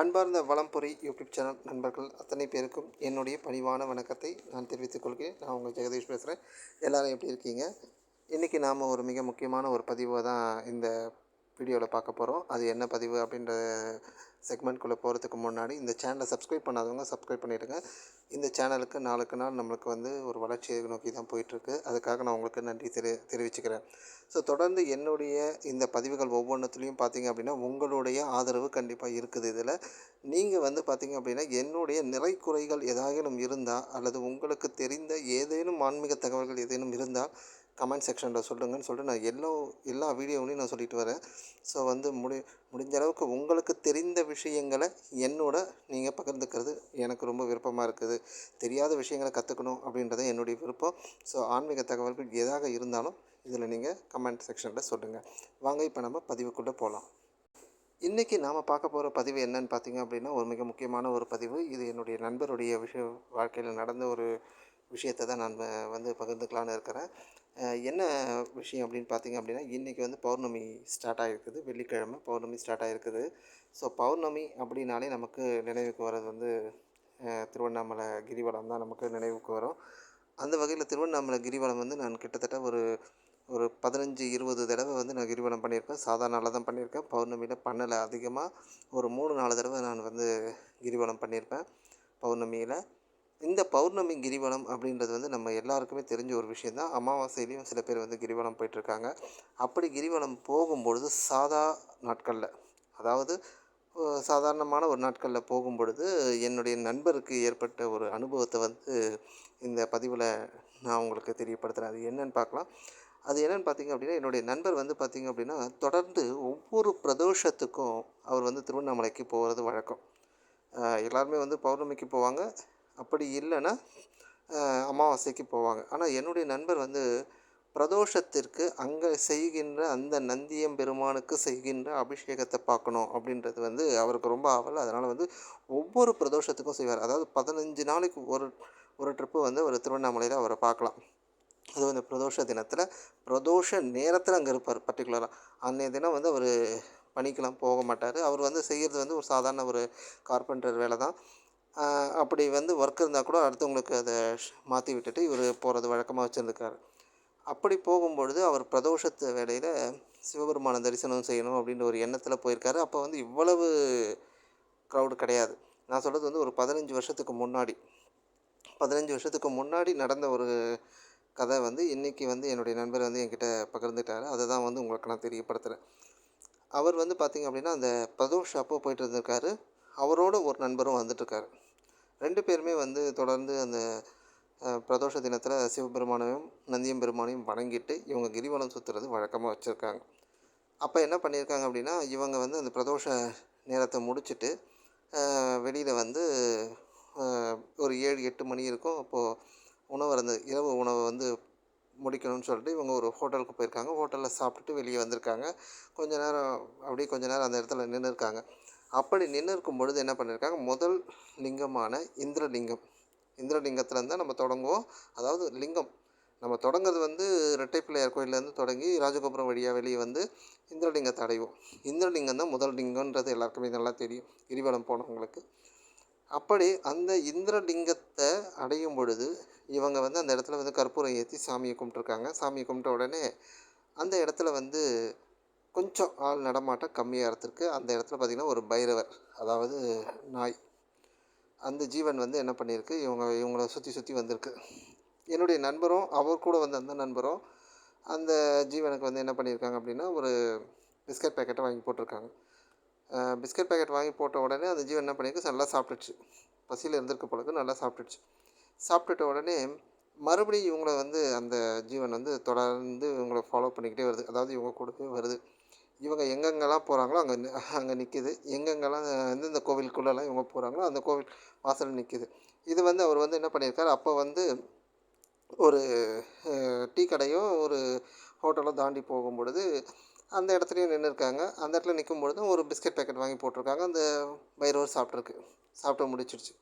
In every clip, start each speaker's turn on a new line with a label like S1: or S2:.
S1: அன்பார்ந்த வளம்பொரி YouTube channel நண்பர்கள் அத்தனை பேருக்கும் என்னுடைய பணிவான வணக்கத்தை நான் தெரிவித்துக் கொள்கிறேன். நான் உங்கள் ஜெகதீஷ் பேசுகிறேன். எல்லோரும் எப்படி இருக்கீங்க? இன்றைக்கி நாம் ஒரு மிக முக்கியமான ஒரு பதிவை தான் இந்த வீடியோவில் பார்க்க போகிறோம். அது என்ன பதிவு அப்படின்ற செக்மெண்ட்குள்ளே போகிறதுக்கு முன்னாடி இந்த சேனலை சப்ஸ்கிரைப் பண்ணாதவங்க சப்ஸ்கிரைப் பண்ணிவிடுங்க. இந்த சேனலுக்கு நாளுக்கு நாள் நம்மளுக்கு ஒரு வளர்ச்சியை நோக்கி தான் போயிட்டுருக்கு. அதுக்காக நான் உங்களுக்கு நன்றி தெரிவிச்சுக்கிறேன். ஸோ தொடர்ந்து என்னுடைய இந்த பதிவுகள் ஒவ்வொன்றுத்துலேயும் பார்த்திங்க அப்படின்னா உங்களுடைய ஆதரவு கண்டிப்பாக இருக்குது. இதில் நீங்கள் பார்த்திங்க அப்படின்னா என்னுடைய நிறை குறைகள் ஏதாயினும் இருந்தால் அல்லது உங்களுக்கு தெரிந்த ஏதேனும் ஆன்மீக தகவல்கள் ஏதேனும் இருந்தால் கமெண்ட் செக்ஷனில் சொல்லுங்கன்னு சொல்லிட்டு நான் எல்லா வீடியோவிலையும் நான் சொல்லிட்டு வரேன். ஸோ முடிஞ்ச அளவுக்கு உங்களுக்கு தெரிந்த விஷயங்களை என்னோட நீங்கள் பகிர்ந்துக்கிறது எனக்கு ரொம்ப விருப்பமாக இருக்குது. தெரியாத விஷயங்களை கற்றுக்கணும் அப்படின்றத என்னுடைய விருப்பம். ஸோ ஆன்மீக தகவல்கள் எதாக இருந்தாலும் இதில் நீங்கள் கமெண்ட் செக்ஷனில் சொல்லுங்கள். வாங்க இப்போ நம்ம பதிவுக்குள்ளே போகலாம். இன்றைக்கி நாம் பார்க்க போகிற பதிவு என்னன்னு பார்த்திங்க அப்படின்னா ஒரு மிக முக்கியமான ஒரு பதிவு. இது என்னுடைய நண்பருடைய வாழ்க்கையில் நடந்த ஒரு விஷயத்தை தான் நான் பகிர்ந்துக்கலான்னு இருக்கிறேன். என்ன விஷயம் அப்படின்னு பார்த்திங்க அப்படின்னா இன்றைக்கி பௌர்ணமி ஸ்டார்ட் ஆகிருக்குது. வெள்ளிக்கிழமை பௌர்ணமி ஸ்டார்ட் ஆகிருக்குது. ஸோ பௌர்ணமி அப்படின்னாலே நமக்கு நினைவுக்கு வர்றது திருவண்ணாமலை கிரிவலம் தான் நமக்கு நினைவுக்கு வரும். அந்த வகையில் திருவண்ணாமலை கிரிவலம் நான் கிட்டத்தட்ட ஒரு 15-20 தடவை நான் கிரிவலம் பண்ணியிருப்பேன். சாதாரண நாளில் தான் பண்ணியிருக்கேன். பௌர்ணமியில் பண்ணலை. அதிகமாக ஒரு 3-4 தடவை நான் கிரிவலம் பண்ணியிருப்பேன் பௌர்ணமியில். இந்த பௌர்ணமி கிரிவலம் அப்படின்றது நம்ம எல்லாருக்குமே தெரிஞ்ச ஒரு விஷயம் தான். அமாவாசையிலையும் சில பேர் கிரிவலம் போயிட்டுருக்காங்க. அப்படி கிரிவலம் போகும்பொழுது நாட்களில், அதாவது சாதாரணமான ஒரு நாட்களில் போகும்பொழுது என்னுடைய நண்பருக்கு ஏற்பட்ட ஒரு அனுபவத்தை இந்த பதிவில் நான் உங்களுக்கு தெரியப்படுத்துகிறேன். அது என்னென்னு பார்க்கலாம். அது என்னென்னு பார்த்திங்க அப்படின்னா என்னுடைய நண்பர் பார்த்திங்க அப்படின்னா தொடர்ந்து ஒவ்வொரு பிரதோஷத்துக்கும் அவர் திருவண்ணாமலைக்கு போகிறது வழக்கம். எல்லாருமே பௌர்ணமிக்கு போவாங்க. அப்படி இல்லைன்னா அமாவாசைக்கு போவாங்க. ஆனால் என்னுடைய நண்பர் பிரதோஷத்திற்கு அங்கே செய்கின்ற அந்த நந்தியம்பெருமானுக்கு செய்கின்ற அபிஷேகத்தை பார்க்கணும் அப்படின்றது அவருக்கு ரொம்ப ஆவல். அதனால் ஒவ்வொரு பிரதோஷத்துக்கும் செய்வார். அதாவது 15 நாளைக்கு ஒரு ட்ரிப்பு அவர் திருவண்ணாமலையில் அவரை பார்க்கலாம். அதுவும் இந்த பிரதோஷ தினத்தில் பிரதோஷ நேரத்தில் அங்கே இருப்பார். பர்டிகுலராக அன்றைய தினம் அவர் பணிக்கெலாம் போக மாட்டார். அவர் செய்கிறது ஒரு சாதாரண ஒரு கார்பெண்டர் வேலை தான். அப்படி ஒர்க் இருந்தால் கூட அடுத்தவங்களுக்கு அதை மாற்றி விட்டுட்டு இவர் போகிறது வழக்கமாக வச்சுருந்துருக்காரு. அப்படி போகும்பொழுது அவர் பிரதோஷத்து வேளையில் சிவபெருமான தரிசனம் செய்யணும் அப்படின்ற ஒரு எண்ணத்தில் போயிருக்காரு. அப்போ இவ்வளவு க்ரௌடு கிடையாது. நான் சொல்கிறது ஒரு 15 வருஷத்துக்கு முன்னாடி 15 வருஷத்துக்கு முன்னாடி நடந்த ஒரு கதை இன்றைக்கி என்னுடைய நண்பர் என்கிட்ட பகிர்ந்துட்டார். அதை தான் உங்களுக்கு நான் தெரியப்படுத்துகிறேன். அவர் பார்த்திங்க அப்படின்னா அந்த பிரதோஷ அப்போ போயிட்டு இருந்திருக்காரு. அவரோட ஒரு நண்பரும் வந்துட்டுருக்காரு. 2 பேருமே தொடர்ந்து அந்த பிரதோஷ தினத்தில் சிவபெருமானையும் நந்தியம் பெருமானையும் வணங்கிட்டு இவங்க கிரிவலம் சுற்றுறது வழக்கமாக வச்சுருக்காங்க. அப்போ என்ன பண்ணியிருக்காங்க அப்படின்னா இவங்க அந்த பிரதோஷ நேரத்தை முடிச்சுட்டு வெளியில் ஒரு 7-8 மணி இருக்கும். அப்போது உணவு இரவு உணவை முடிக்கணும்னு சொல்லிட்டு இவங்க ஒரு ஹோட்டலுக்கு போயிருக்காங்க. ஹோட்டலில் சாப்பிட்டுட்டு வெளியே வந்திருக்காங்க. கொஞ்ச நேரம் அந்த இடத்துல நின்றுருக்காங்க. அப்படி நின்று இருக்கும் பொழுது என்ன பண்ணியிருக்காங்க, முதல் லிங்கமான இந்திரலிங்கத்துலேருந்து தான் நம்ம தொடங்குவோம். அதாவது லிங்கம் நம்ம தொடங்குறது ரெட்டை பிள்ளையார் கோயிலேருந்து தொடங்கி ராஜகோபுரம் வழியாக வெளியே இந்திரலிங்கத்தை அடைவோம். இந்திரலிங்கம் தான் முதல் லிங்கன்றது எல்லாருக்குமே நல்லா தெரியும், கிரிவலம் போனவங்களுக்கு. அப்படி அந்த இந்திரலிங்கத்தை அடையும் பொழுது இவங்க அந்த இடத்துல கற்பூரம் ஏற்றி சாமியை கும்பிட்ருக்காங்க. சாமியை கும்பிட்ட உடனே அந்த இடத்துல கொஞ்சம் ஆள் நடமாட்டம் கம்மியாக இருந்திருக்கு. அந்த இடத்துல பார்த்திங்கன்னா ஒரு பைரவர், அதாவது நாய், அந்த ஜீவன் என்ன பண்ணியிருக்கு, இவங்கள சுற்றி வந்திருக்கு. என்னுடைய நண்பரும் அவர் கூட அந்த நண்பரும் அந்த ஜீவனுக்கு என்ன பண்ணியிருக்காங்க அப்படின்னா ஒரு பிஸ்கட் பேக்கெட்டை வாங்கி போட்டிருக்காங்க. பிஸ்கட் பேக்கெட் வாங்கி போட்ட உடனே அந்த ஜீவன் என்ன பண்ணியிருக்கு, நல்லா சாப்பிட்டுடுச்சு. பசியில் இருந்திருக்க பொழுது நல்லா சாப்பிட்டுடுச்சு. சாப்பிட்டுட்ட உடனே மறுபடியும் இவங்கள அந்த ஜீவன் தொடர்ந்து இவங்கள ஃபாலோ பண்ணிக்கிட்டே வருது. அதாவது இவங்க கூடவே வருது. இவங்க எங்கெங்கெல்லாம் போகிறாங்களோ அங்கே நிற்கிது. எங்கெங்கெல்லாம் எந்தெந்த கோவிலுக்குள்ளெல்லாம் இவங்க போகிறாங்களோ அந்த கோவில் வாசலில் நிற்கிது. இது அவர் என்ன பண்ணியிருக்காரு, அப்போ ஒரு டீ கடையோ ஒரு ஹோட்டலோ தாண்டி போகும்பொழுது அந்த இடத்துலையும் நின்றுருக்காங்க. அந்த இடத்துல நிற்கும்பொழுது ஒரு பிஸ்கட் பேக்கெட் வாங்கி போட்டிருக்காங்க. அந்த பைரவர் சாப்பிட்டு முடிச்சிடுச்சு.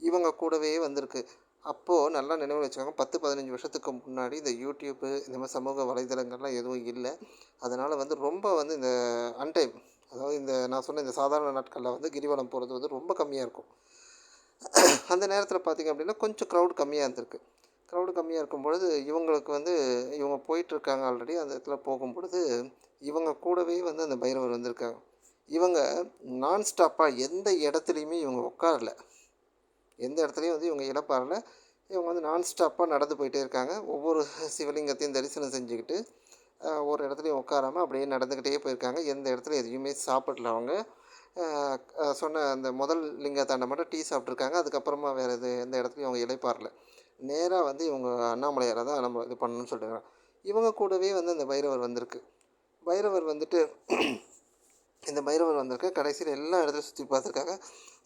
S1: இவங்க கூடவே வந்திருக்கு. அப்போது நல்லா நினைவில் வச்சுக்கோங்க, 10-15 வருஷத்துக்கு முன்னாடி இந்த யூடியூப்பு இந்த மாதிரி சமூக வலைதளங்கள்லாம் எதுவும் இல்லை. அதனால் ரொம்ப இந்த அன்டைம், அதாவது இந்த நான் சொன்ன இந்த சாதாரண நாட்களில் வந்து கிரிவலம் போகிறது வந்து ரொம்ப கம்மியாக இருக்கும். அந்த நேரத்தில் பார்த்திங்க அப்படின்னா கொஞ்சம் க்ரௌட் கம்மியாக இருந்திருக்கு. க்ரௌடு கம்மியாக இருக்கும்பொழுது இவங்களுக்கு வந்து இவங்க போயிட்டுருக்காங்க ஆல்ரெடி. அந்த இடத்துல போகும்பொழுது இவங்க கூடவே வந்து அந்த பைரவர் வந்திருக்காங்க. இவங்க நான் ஸ்டாப்பாக எந்த இடத்துலையுமே இவங்க உட்காரல. எந்த இடத்துலையும் வந்து இவங்க இளைப்பாறல. இவங்க வந்து நான் ஸ்டாப்பாக நடந்து போயிட்டே இருக்காங்க. ஒவ்வொரு சிவலிங்கத்தையும் தரிசனம் செஞ்சுக்கிட்டு ஒரு இடத்துலையும் உட்காராம அப்படியே நடந்துக்கிட்டே போயிருக்காங்க. எந்த இடத்துலையும் எதையுமே சாப்பிடல அவங்க. சொன்ன அந்த முதல் லிங்கத்தாண்ட மட்டும் டீ சாப்பிட்ருக்காங்க. அதுக்கப்புறமா வேறு எந்த இடத்துலையும் அவங்க இளைப்பாறல. நேரா வந்து இவங்க அண்ணாமலையாரை தான் நம்ம இது பண்ணணும்னு சொல்லிட்டு இவங்க கூடவே வந்து அந்த பைரவர் வந்திருக்கு. பைரவர் வந்துட்டு இந்த பைரவர் வந்திருக்கு. கடைசியில் எல்லா இடத்துலையும் சுற்றி பார்த்துருக்காங்க.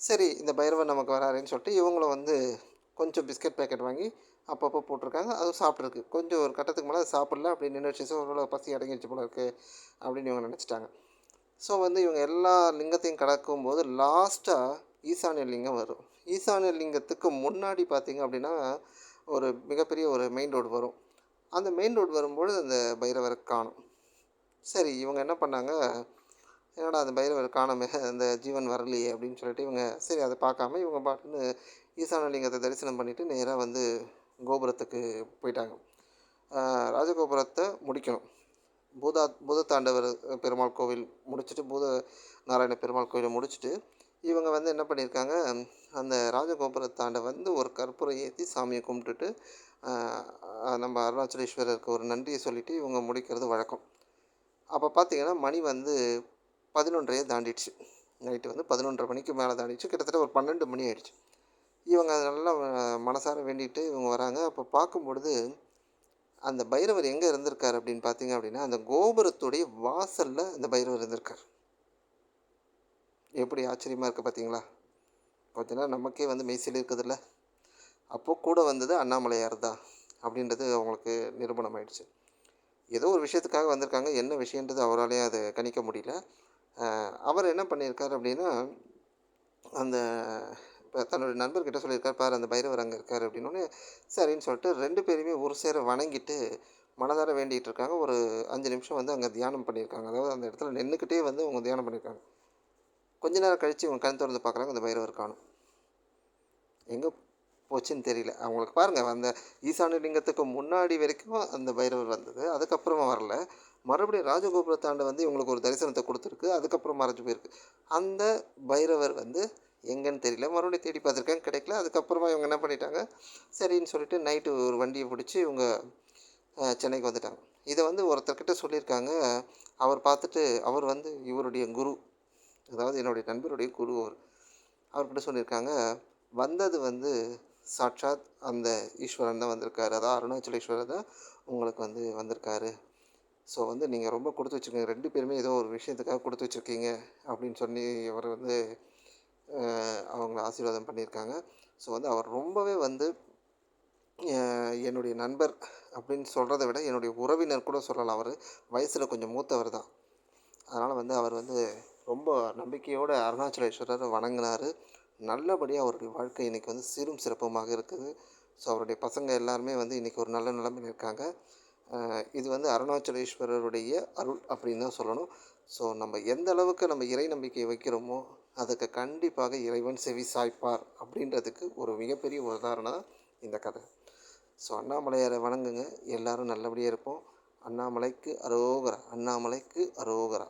S1: சரி இந்த பைரவர் நமக்கு வராருன்னு சொல்லிட்டு இவங்களும் வந்து கொஞ்சம் பிஸ்கட் பேக்கெட் வாங்கி அப்பப்போ போட்டிருக்காங்க. அதுவும் சாப்பிட்ருக்கு. கொஞ்சம் ஒரு கட்டத்துக்கு மேலே அது சாப்பிடல. அப்படி நின்றுடுச்சு. ஸோ ஒருவேளை பசி அடங்கிடுச்சு போல இருக்குது அப்படின்னு இவங்க நினச்சிட்டாங்க. ஸோ வந்து இவங்க எல்லா லிங்கத்தையும் கடக்கும்போது லாஸ்ட்டாக ஈசானிய லிங்கம் வரும். ஈசானிய லிங்கத்துக்கு முன்னாடி பார்த்திங்க அப்படின்னா ஒரு மிகப்பெரிய ஒரு மெயின் ரோடு வரும். அந்த மெயின் ரோடு வரும்பொழுது அந்த பைரவரை காணும். சரி இவங்க என்ன பண்ணாங்க, என்னடா அந்த பைரவர் காணோமே, அந்த ஜீவன் வரலையே அப்படின்னு சொல்லிட்டு இவங்க சரி அதை பார்க்காம இவங்க பாட்டுன்னு ஈசான லிங்கத்தை தரிசனம் பண்ணிவிட்டு நேராக வந்து கோபுரத்துக்கு போயிட்டாங்க. ராஜகோபுரத்தை முடிக்கணும். பூதத்தாண்டவர் பெருமாள் கோவில் முடிச்சுட்டு நாராயண பெருமாள் கோவிலை முடிச்சுட்டு இவங்க வந்து என்ன பண்ணியிருக்காங்க, அந்த ராஜகோபுரத்தாண்ட வந்து ஒரு கற்பூரம் ஏற்றி சாமியை கும்பிட்டுட்டு நம்ம அருணாச்சலேஸ்வரருக்கு ஒரு நன்றியை சொல்லிவிட்டு இவங்க முடிக்கிறது வழக்கம். அப்போ பார்த்திங்கன்னா மணி வந்து 11:30 தாண்டிடுச்சு. நைட்டு வந்து 11:30 மணிக்கு மேலே தாண்டிடுச்சு. கிட்டத்தட்ட ஒரு 12 மணி ஆகிடுச்சு. இவங்க நல்லா மனசார வேண்டிட்டு இவங்க வராங்க. அப்போ பார்க்கும்பொழுது அந்த பைரவர் எங்கே இருந்திருக்கார் அப்படின்னு பார்த்தீங்க அப்படின்னா, அந்த கோபுரத்துடைய வாசலில் அந்த பைரவர் இருந்திருக்கார். எப்படி ஆச்சரியமாக இருக்குது பார்த்தீங்களா? பார்த்தீங்கன்னா நமக்கே வந்து மெய்சில் இருக்குதுல்ல. அப்போது கூட வந்தது அண்ணாமலையார் தான் அப்படின்றது அவங்களுக்கு நிரூபணம் ஆயிடுச்சு. ஏதோ ஒரு விஷயத்துக்காக வந்திருக்காங்க. என்ன விஷயன்றது அவராலேயும் அதை கணிக்க முடியல. அவர் என்ன பண்ணியிருக்கார் அப்படின்னா, அந்த இப்போ தன்னுடைய நண்பர்கிட்ட சொல்லியிருக்கார், பாரு அந்த பைரவர் அங்கே இருக்கார் அப்படின்னோடனே சரின்னு சொல்லிட்டு 2 பேருமே ஒரு சேர வணங்கிட்டு மனதார வேண்டிகிட்டு இருக்காங்க. ஒரு 5 நிமிஷம் வந்து அங்கே தியானம் பண்ணியிருக்காங்க. அதாவது அந்த இடத்துல நின்றுக்கிட்டே வந்து அவங்க தியானம் பண்ணியிருக்காங்க. கொஞ்ச நேரம் கழித்து இவங்க கண் திறந்து பார்க்குறாங்க, அந்த பைரவர் காணும். எங்கே போச்சுன்னு தெரியல. அவங்களுக்கு பாருங்கள், அந்த ஈசான லிங்கத்துக்கு முன்னாடி வரைக்கும் அந்த பைரவர் வந்தது. அதுக்கப்புறமா வரல. மறுபடியும் ராஜகோபுரத்தாண்ட வந்து இவங்களுக்கு ஒரு தரிசனத்தை கொடுத்துருக்கு. அதுக்கப்புறம் மறைஞ்சு போயிருக்கு. அந்த பைரவர் வந்து எங்கேன்னு தெரியல. மறுபடியும் தேடி பார்த்துருக்காங்க, கிடைக்கல. அதுக்கப்புறமா இவங்க என்ன பண்ணிட்டாங்க, சரின்னு சொல்லிட்டு நைட்டு ஒரு வண்டியை பிடிச்சி இவங்க சென்னைக்கு வந்துட்டாங்க. இதை வந்து ஒருத்தர்கிட்ட சொல்லியிருக்காங்க. அவர் பார்த்துட்டு அவர் வந்து இவருடைய குரு, அதாவது என்னுடைய நண்பருடைய குரு அவர்கிட்ட சொல்லியிருக்காங்க, வந்தது வந்து சாட்சாத் அந்த ஈஸ்வரன் தான் வந்திருக்காரு. அதாவது அருணாச்சலேஸ்வரர் தான் உங்களுக்கு வந்து வந்திருக்காரு. ஸோ வந்து நீங்கள் ரொம்ப கொடுத்து வச்சுருக்கீங்க. 2 பேருமே ஏதோ ஒரு விஷயத்துக்காக கொடுத்து வச்சுருக்கீங்க அப்படின்னு சொல்லி அவர் வந்து அவங்கள ஆசீர்வாதம் பண்ணியிருக்காங்க. ஸோ வந்து அவர் ரொம்பவே வந்து என்னுடைய நண்பர் அப்படின்னு சொல்கிறத விட என்னுடைய உறவினர் கூட சொல்லலாம். அவர் வயசில் கொஞ்சம் மூத்தவர் தான். அதனால் வந்து அவர் வந்து ரொம்ப நம்பிக்கையோடு அருணாச்சலேஸ்வரரை வணங்கினார். நல்லபடியாக அவருடைய வாழ்க்கை இன்றைக்கி வந்து சீரும் சிறப்புமாக இருக்குது. ஸோ அவருடைய பசங்க எல்லாருமே வந்து இன்றைக்கி ஒரு நல்ல நிலைமையில் இருக்காங்க. இது வந்து அருணாச்சலேஸ்வரருடைய அருள் அப்படின்னு தான் சொல்லணும். ஸோ நம்ம எந்த அளவுக்கு நம்ம இறை நம்பிக்கை வைக்கிறோமோ அதுக்கு கண்டிப்பாக இறைவன் செவி சாய்ப்பார் அப்படின்றதுக்கு ஒரு மிகப்பெரிய உதாரணம் இந்த கதை. ஸோ அண்ணாமலையாரை வணங்குங்க. எல்லோரும் நல்லபடியாக இருப்போம். அண்ணாமலைக்கு அரோகரா, அண்ணாமலைக்கு அரோகரா.